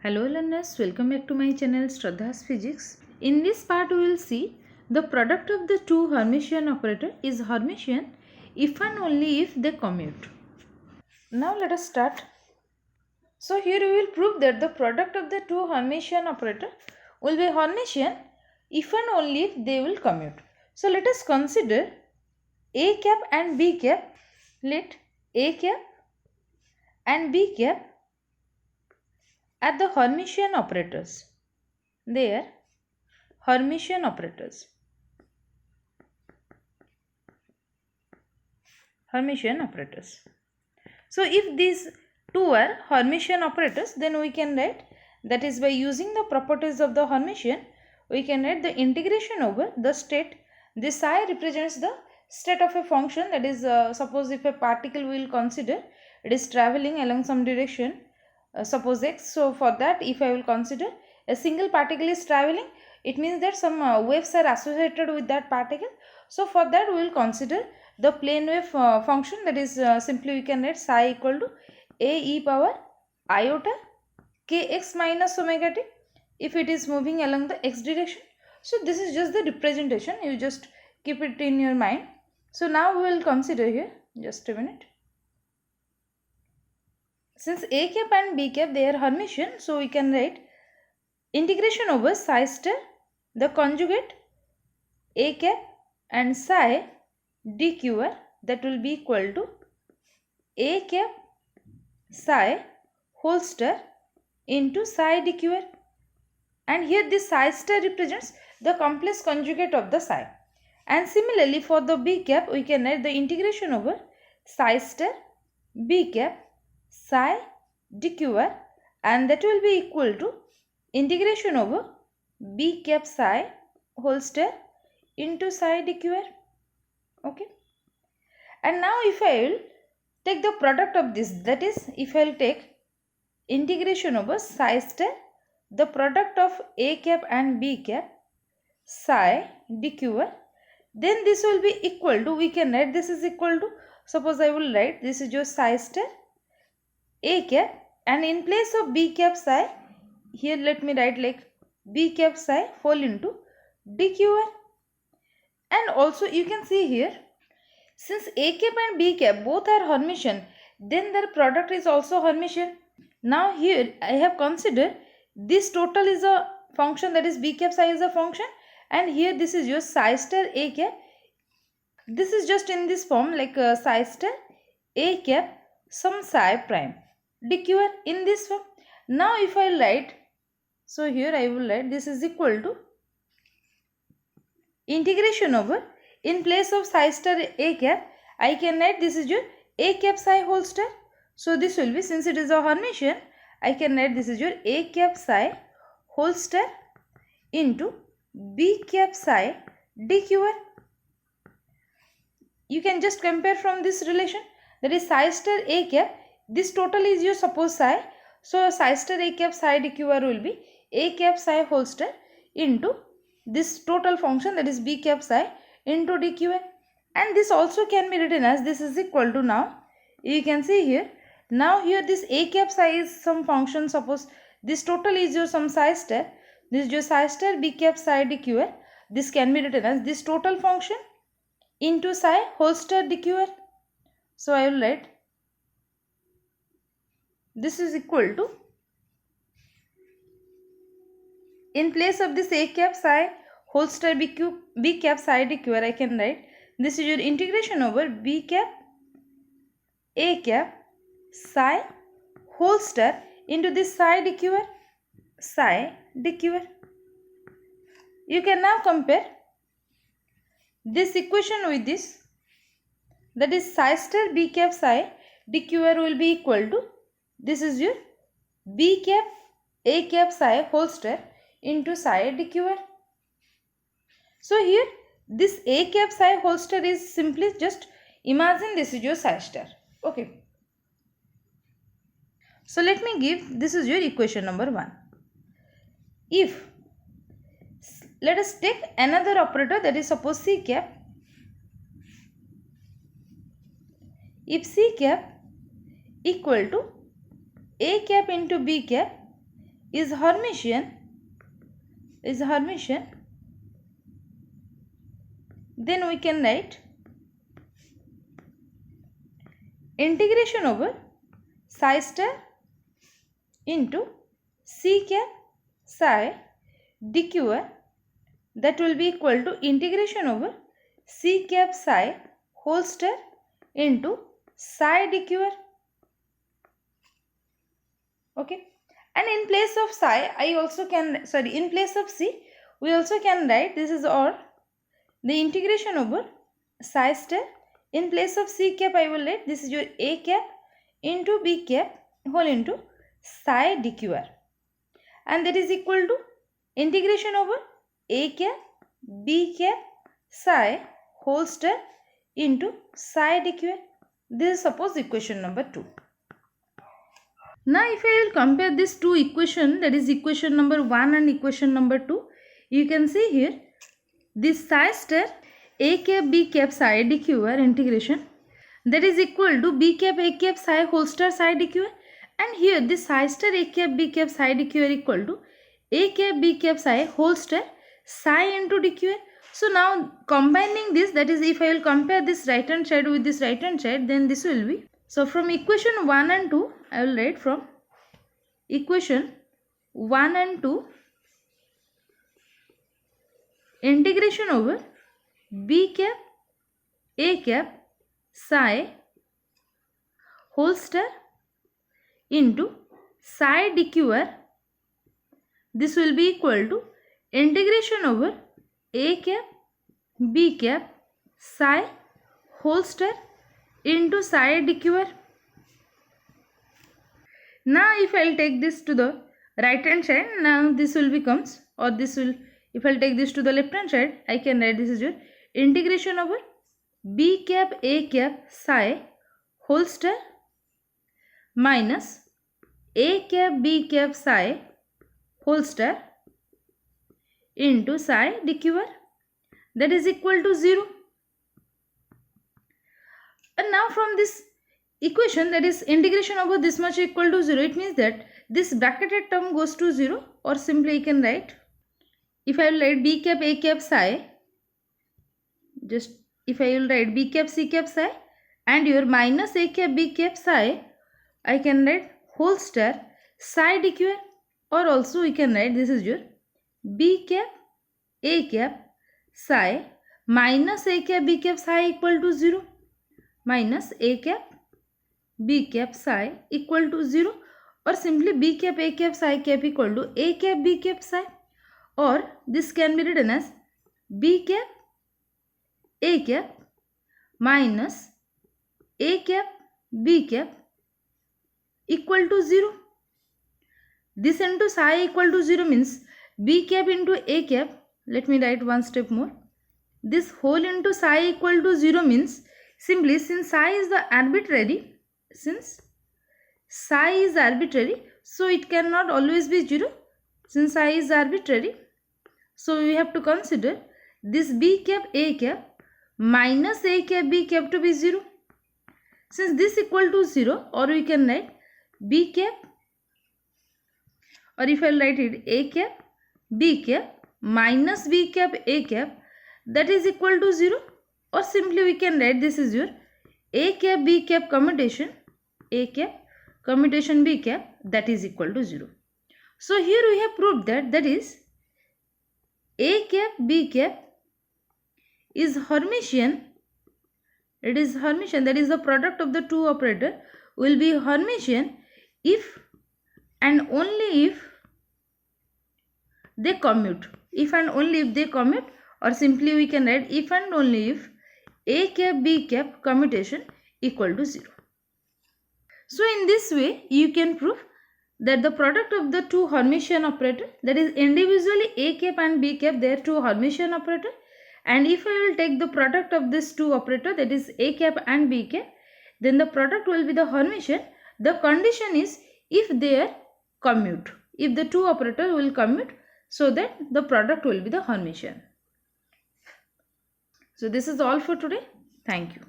Hello learners, welcome back to my channel Shraddha's Physics. In this part we will see the product of the two Hermitian operator is Hermitian if and only if they commute. Now let us start. So here we will prove that the product of the two Hermitian operator will be Hermitian if and only if they will commute. So let us consider A cap and B cap. Let A cap and B cap are the Hermitian operators. They are Hermitian operators. Hermitian operators. So if these two are Hermitian operators, then we can write, that is by using the properties of the Hermitian, we can write the integration over the state. This psi represents the state of a function, that is suppose if a particle we will consider it is travelling along some direction, suppose x. So for that, if I will consider a single particle is travelling, it means that some waves are associated with that particle. So for that we will consider the plane wave function, that is simply we can write psi equal to a e power iota kx minus omega t if it is moving along the x direction. So this is just the representation, you just keep it in your mind. So now we will consider here, just a minute. Since A cap and B cap they are Hermitian, so we can write integration over psi star the conjugate A cap and psi dqr, that will be equal to A cap psi whole star into psi dqr, and here this psi star represents the complex conjugate of the psi. And similarly for the B cap we can write the integration over psi star B cap psi dqr, and that will be equal to integration over B cap psi whole star into psi dqr. Okay. And now if I will take the product of this, that is if I will take integration over psi star the product of A cap and B cap psi dqr, then this will be equal to, we can write this is equal to, suppose I will write this is your psi star A cap, and in place of B cap psi, here let me write like B cap psi whole into dqr. And also you can see here, since A cap and B cap both are Hermitian, then their product is also Hermitian. Now here I have considered this total is a function, that is B cap psi is a function, and here this is your psi star A cap. This is just in this form like psi star A cap some psi prime dqr in this form. Now if I write, so here I will write this is equal to integration over, in place of psi star A cap I can write this is your A cap psi whole star. So this will be, since it is a Hermitian, I can write this is your A cap psi whole star into B cap psi dqr. You can just compare from this relation, that is psi star A cap, this total is your suppose psi, so psi star A cap psi dqr will be A cap psi whole star into this total function, that is B cap psi into dqr. And this also can be written as this is equal to, now you can see here, now here this A cap psi is some function, suppose this total is your some psi star, this is your psi star B cap psi dqr, this can be written as this total function into psi whole star dqr. So I will write this is equal to, in place of this A cap psi whole star B cap psi dqr, I can write this is your integration over B cap A cap psi whole star into this psi dqr. You can now compare this equation with this, that is psi star B cap psi dqr will be equal to, this is your B cap A cap psi whole star into psi dqr. So here this A cap psi whole star is simply just imagine this is your psi star. Okay. So let me give, this is your equation number 1. If, let us take another operator, that is suppose C cap. If C cap equal to A cap into B cap, is Hermitian, then we can write integration over psi star into c cap psi dqr, that will be equal to integration over c cap psi whole star into psi dqr. Okay, and in place of psi in place of c we also can write this is, or the integration over psi star, in place of c cap I will write this is your a cap into b cap whole into psi dqr, and that is equal to integration over a cap b cap psi whole star into psi dqr. This is suppose equation number 2. Now if I will compare these two equations, that is equation number 1 and equation number 2, you can see here this psi star a cap b cap psi dqr integration, that is equal to b cap a cap psi whole star psi dqr, and here this psi star a cap b cap psi dqr equal to a cap b cap psi whole star psi into dqr. So now combining this, that is if I will compare this right hand side with this right hand side, then this will be, so from equation 1 and 2 I will write from equation 1 and 2 integration over b cap a cap psi whole star into psi dqr, this will be equal to integration over a cap b cap psi whole star into psi dqr. Now if I will take this to the right hand side, now this will becomes, or this will, if I will take this to the left hand side, I can write this is your integration over b cap a cap psi whole star minus a cap b cap psi whole star into psi dqr, that is equal to 0. And now from this equation, that is integration over this much equal to 0, it means that this bracketed term goes to 0, or simply you can write, if I will write b cap a cap psi, just if I will write b cap c cap psi and your minus a cap b cap psi, I can write whole star psi dqr, or also we can write this is your b cap a cap psi minus a cap b cap psi equal to 0, minus a cap b cap psi equal to 0, or simply b cap a cap psi cap equal to a cap b cap psi, or this can be written as b cap a cap minus a cap b cap equal to 0. This into psi equal to 0 means b cap into a cap, let me write one step more, this whole into psi equal to 0 means simply, since psi is the arbitrary, so it cannot always be 0, since psi is arbitrary, so we have to consider this b cap a cap minus a cap b cap to be 0. Since this equal to 0, or we can write b cap, or if I write it a cap b cap minus b cap a cap, that is equal to 0, or simply we can write this is your a cap b cap commutation, a cap commutation b cap, that is equal to 0. So here we have proved that is a cap b cap is Hermitian. It is Hermitian, that is the product of the two operator will be Hermitian if and only if they commute. If and only if they commute, or simply we can write if and only if a cap b cap commutation equal to 0. So in this way you can prove that the product of the two Hermitian operator, that is individually a cap and b cap, they are two Hermitian operator, and if I will take the product of this two operator, that is a cap and b cap, then the product will be the Hermitian. The condition is if they are commute, if the two operators will commute, so that the product will be the Hermitian. So this is all for today. Thank you.